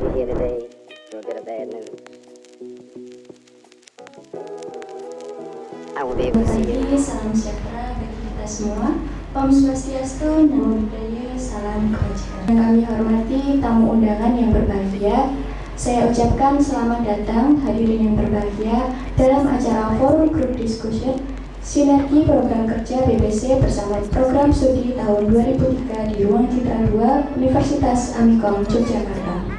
you're here today for a bit of bad news. I won't be able to see you. Salam sejahtera bagi kita semua. Om Swastiastu, Namo Buddhaya, salam kebajikan. Yang kami hormati tamu undangan yang berbahagia, saya ucapkan selamat datang hadirin yang berbahagia dalam acara Forum Group Discussion Sinergi Program Kerja BBC bersama Program Studi tahun 2003 di Ruang Citra 2 Universitas Amikom, Yogyakarta.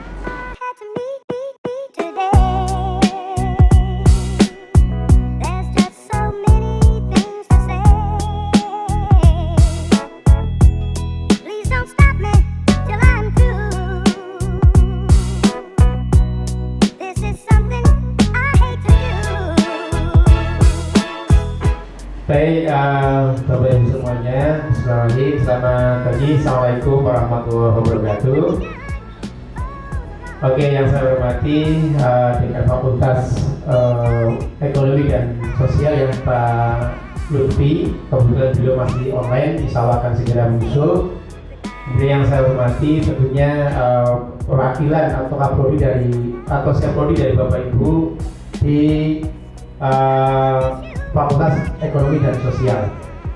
Baik, Bapak Ibu semuanya, selamat pagi, Assalamualaikum warahmatullahi wabarakatuh. Oke, yang saya hormati Dekan Fakultas Ekonomi dan Sosial yang Pak Lutfi, kebetulan beliau masih online, insya Allah akan segera menyusul. Kemudian yang saya hormati tentunya perwakilan atau Kaprodi atau Seprodi dari Bapak Ibu di Fakultas Ekonomi dan Sosial.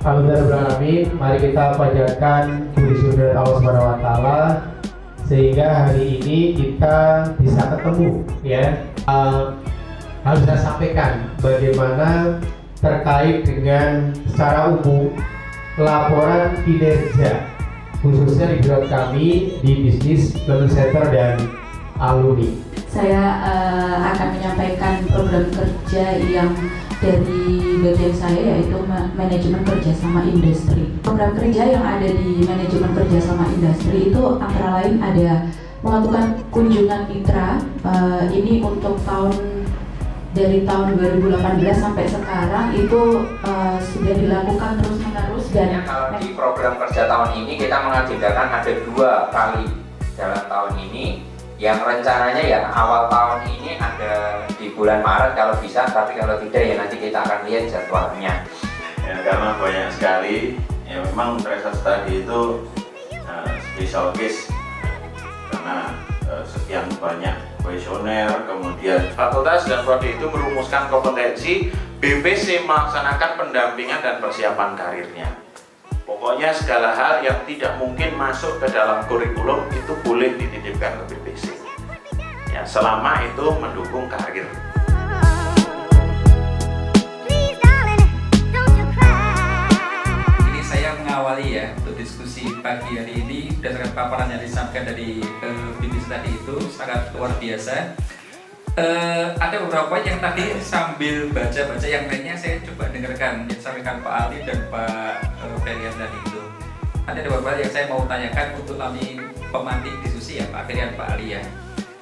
Alhamdulillah, mari kita panjatkan puji syukur Allah Subhanahu wa taala sehingga hari ini kita bisa ketemu ya. Harus saya sampaikan bagaimana terkait dengan secara umum laporan kinerja khususnya di biro kami di bisnis learning center dan alumni. Saya akan menyampaikan program kerja yang dari bagian saya yaitu manajemen kerjasama industri. Program kerja yang ada di manajemen kerjasama industri itu antara lain ada melakukan kunjungan mitra. Ini untuk dari tahun 2018 sampai sekarang itu sudah dilakukan terus-menerus dan kalau di program kerja tahun ini kita mengagendakan ada 2 kali dalam tahun ini. Yang rencananya ya awal tahun ini ada di bulan Maret kalau bisa, tapi kalau tidak ya nanti kita akan lihat jadwalnya. Ya, karena banyak sekali, ya memang research study itu special case karena sekian banyak kuesioner, kemudian fakultas dan prodi itu merumuskan kompetensi, BBC melaksanakan pendampingan dan persiapan karirnya. Pokoknya segala hal yang tidak mungkin masuk ke dalam kurikulum itu boleh dititipkan ke BBC. Ya, selama itu mendukung karir. Ini saya mengawali ya untuk diskusi pagi hari ini berdasarkan paparan yang disampaikan dari BBC tadi itu sangat luar biasa. Ada beberapa yang tadi sambil baca-baca yang lainnya saya coba dengarkan yang disampaikan Pak Ali dan Pak Ferian tadi itu. Ada beberapa yang saya mau tanyakan untuk kami pemantik diskusi ya Pak Ferian, Pak Ali ya.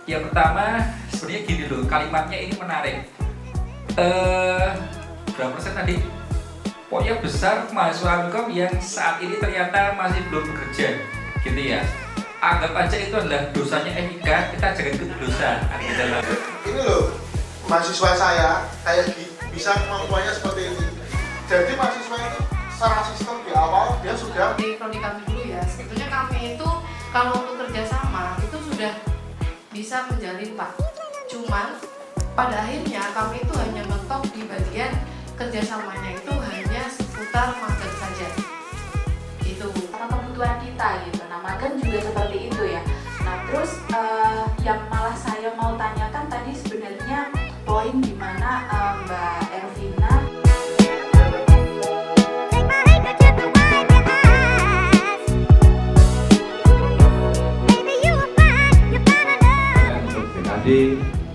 Yang pertama sebenarnya gini loh, kalimatnya ini menarik. Berapa persen tadi? Pokoknya besar mahasiswa Amikom yang saat ini ternyata masih belum bekerja, gitu ya. Anggap aja itu adalah dosanya Evika, kita jangan ikut dosa. Ini loh, mahasiswa saya kayak bisa kemampuannya seperti ini. Jadi mahasiswa itu secara sistem di awal dia sudah di prodi kami dulu ya. Sebetulnya kami itu kalau untuk kerjasama itu sudah bisa menjalin Pak. Cuman pada akhirnya kami itu hanya mentok di bagian kerjasamanya itu hanya seputar magang saja. Itu karena kebutuhan kita gitu. Nah, magang juga seperti itu ya. Nah, terus yang malah saya mau tanyakan tadi sebenarnya poin di mana Mbak Ervina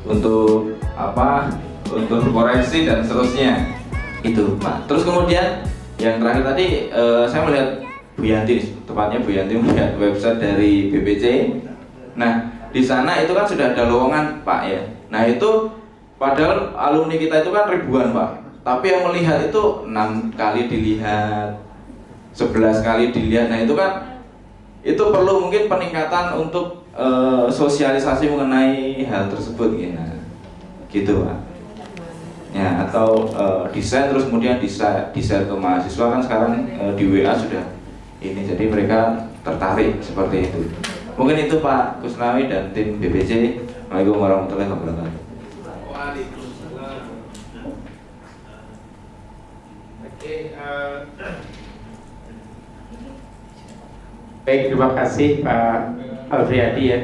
untuk apa? Untuk koreksi dan seterusnya. Itu, Pak. Terus kemudian yang terakhir tadi saya melihat Bu Yanti, tepatnya Bu Yanti melihat website dari BPC. Nah, di sana itu kan sudah ada lowongan, Pak ya. Nah, itu padahal alumni kita itu kan ribuan, Pak. Tapi yang melihat itu 6 kali dilihat, 11 kali dilihat. Nah, itu kan itu perlu mungkin peningkatan untuk sosialisasi mengenai hal tersebut gitu. Nah, gitu, Pak. Ya, atau desain terus kemudian di-share ke mahasiswa kan sekarang di WA sudah ini, jadi mereka tertarik seperti itu. Mungkin itu Pak Kusnawi dan tim BBC. Assalamualaikum warahmatullahi wabarakatuh. Waalaikumsalam. Oke, baik, terima kasih Pak Alfriadi ya.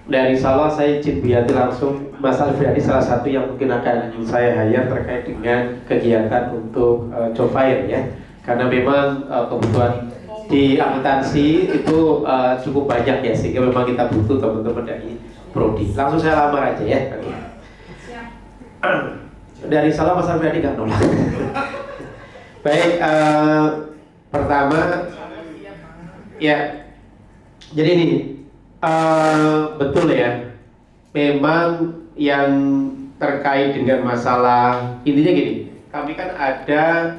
Dan insya Allah saya izin Buyati langsung. Mas Alfriadi salah satu yang mungkin akan saya hire terkait dengan kegiatan untuk job fair ya. Karena memang kebutuhan di akuntansi itu cukup banyak ya, sehingga memang kita butuh teman-teman dari Prodi. Langsung saya lamar aja ya. Dari salah Mas Alfriadi nggak nolak. Baik, pertama ya, jadi ini betul ya, memang yang terkait dengan masalah intinya gini, kami kan ada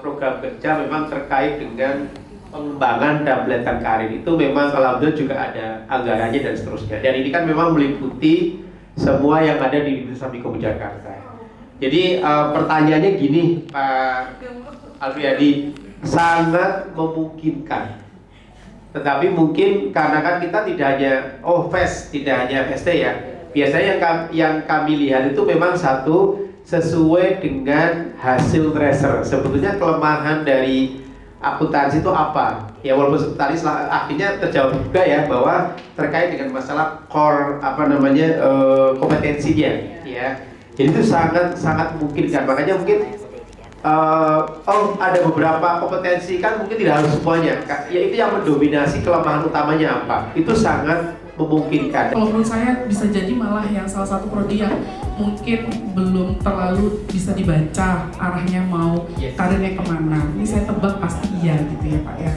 program kerja memang terkait dengan pengembangan dan pelatihan karir, itu memang alhamdulillah juga ada anggarannya dan seterusnya. Dan ini kan memang meliputi semua yang ada di Universitas Amikom Jakarta. Jadi pertanyaannya gini Pak Alfriadi, sangat memungkinkan. Tetapi mungkin karena kan kita tidak hanya FES, tidak hanya FST ya. Biasanya yang kami lihat itu memang satu sesuai dengan hasil tracer. Sebetulnya kelemahan dari akuntansi itu apa? Ya walaupun tadi akhirnya terjawab juga ya bahwa terkait dengan masalah core kompetensinya ya. Jadi itu sangat memungkinkan. Makanya mungkin ada beberapa kompetensi kan mungkin tidak harus semuanya. Ya itu yang mendominasi kelemahan utamanya apa? Itu sangat memungkinkan. Kalau menurut saya bisa jadi malah yang salah satu prodi yang mungkin belum terlalu bisa dibaca arahnya mau karirnya kemana. Ini saya tebak pasti iya gitu ya Pak ya.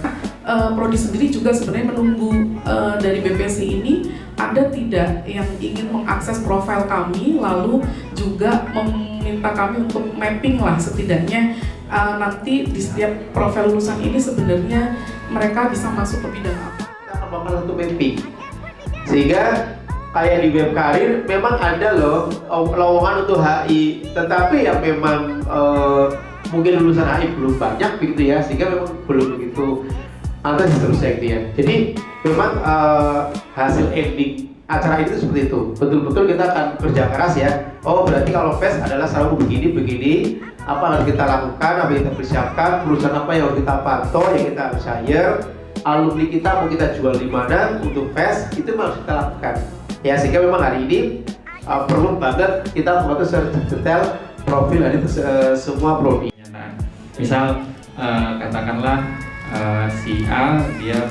Prodi sendiri juga sebenarnya menunggu dari BPC ini ada tidak yang ingin mengakses profil kami, lalu juga meminta kami untuk mapping lah setidaknya nanti di setiap profil lulusan ini sebenarnya mereka bisa masuk ke bidang apa. Kita kembangkan untuk mapping. Sehingga kayak di web karir memang ada loh lowongan untuk HI, tetapi yang memang mungkin lulusan HI belum banyak begitu ya, sehingga memang belum begitu antar seterusnya gitu ya. Jadi memang hasil ending acara itu seperti itu. Betul-betul kita akan kerja keras ya. Oh berarti kalau FES adalah selalu begini, apa yang harus kita lakukan, apa yang kita persiapkan, perusahaan apa yang harus kita pantau, yang kita harus hire, alumni kita mau kita jual di mana untuk FES, itu harus kita lakukan. Ya sehingga memang hari ini perlu banget kita mengatur secara detail profil dari semua prodi. Misal katakanlah si A dia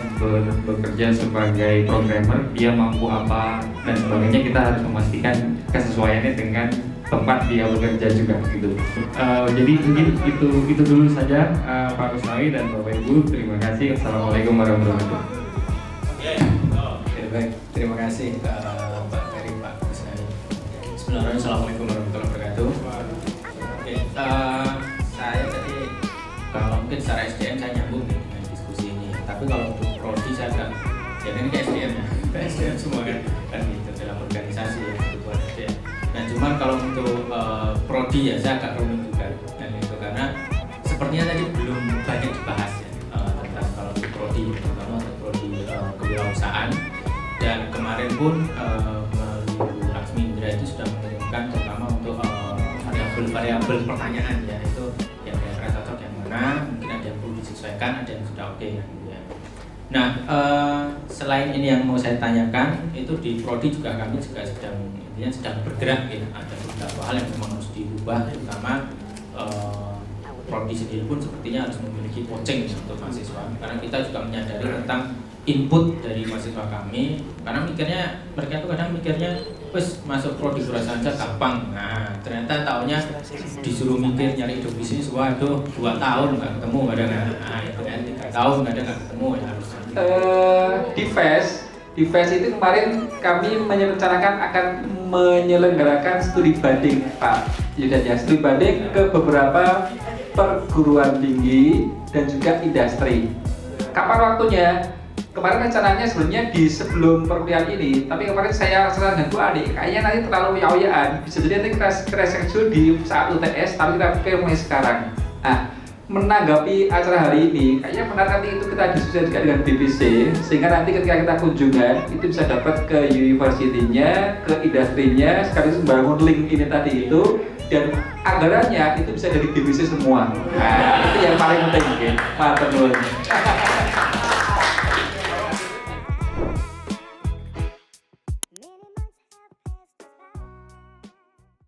bekerja sebagai programmer, dia mampu apa dan sebagainya, kita harus memastikan kesesuaiannya dengan tempat dia bekerja juga gitu. Jadi mungkin itu dulu saja Pak Kusnawi dan Bapak Ibu, terima kasih. Assalamualaikum warahmatullahi wabarakatuh. Baik, terima kasih Pak Ferry, Pak Kusnawi. Bismillahirrahmanirrahim. Assalamualaikum warahmatullahi wabarakatuh. Saya tadi kalau mungkin secara SDM saya nyambung dengan diskusi ini, tapi kalau untuk prodi saya agak ya ini kayak SDM ya, SDM semua kan gitu dalam organisasi ya, kebutuhan SDM. Nah cuman kalau untuk prodi ya saya agak rumit juga dan itu karena sepertinya tadi belum banyak dibahas ya tentang kalau untuk prodi, terutama untuk prodi kewirausahaan. Dan kemarin pun melalui Bu Laksmi Indra itu sudah mengirimkan terutama untuk variabel pertanyaan ya, itu yang kira-kira cocok yang mana, mungkin ada yang perlu disesuaikan, ada yang sudah oke gitu ya. Nah selain ini yang mau saya tanyakan, itu di prodi juga kami juga sedang bergerak ya, ada beberapa hal yang memang harus dirubah, terutama prodi sendiri pun sepertinya harus memiliki coaching untuk mahasiswa, karena kita juga menyadari tentang input dari mahasiswa kami, karena mereka tuh kadang mikirnya wes masuk prodi kewirausahaan saja gampang, nah ternyata tahunnya disuruh mikir nyari hidup bisnis, waduh 2 tahun nggak ketemu kadang, nah itu kan 3 tahun kadang nggak ketemu ya harus. Di FES itu kemarin kami merencanakan akan menyelenggarakan studi banding Pak Yudan ya, studi banding ke beberapa perguruan tinggi dan juga industri. Kapan waktunya? Kemarin rencananya sebenarnya di sebelum perkuliahan ini, tapi kemarin saya sedang dengan Bu Ani, kayaknya nanti terlalu yaw-yawan, bisa jadi nanti kita reschedule di saat UTS, tapi kita mulai sekarang. Nah, menanggapi acara hari ini, kayaknya benar nanti itu kita diskusikan dengan BBC, sehingga nanti ketika kita kunjungan itu bisa dapat ke university-nya, ke industrinya, sekaligus membangun link ini tadi itu, dan anggarannya itu bisa dari BBC semua. Nah, itu yang paling penting mungkin. Matur nuwun.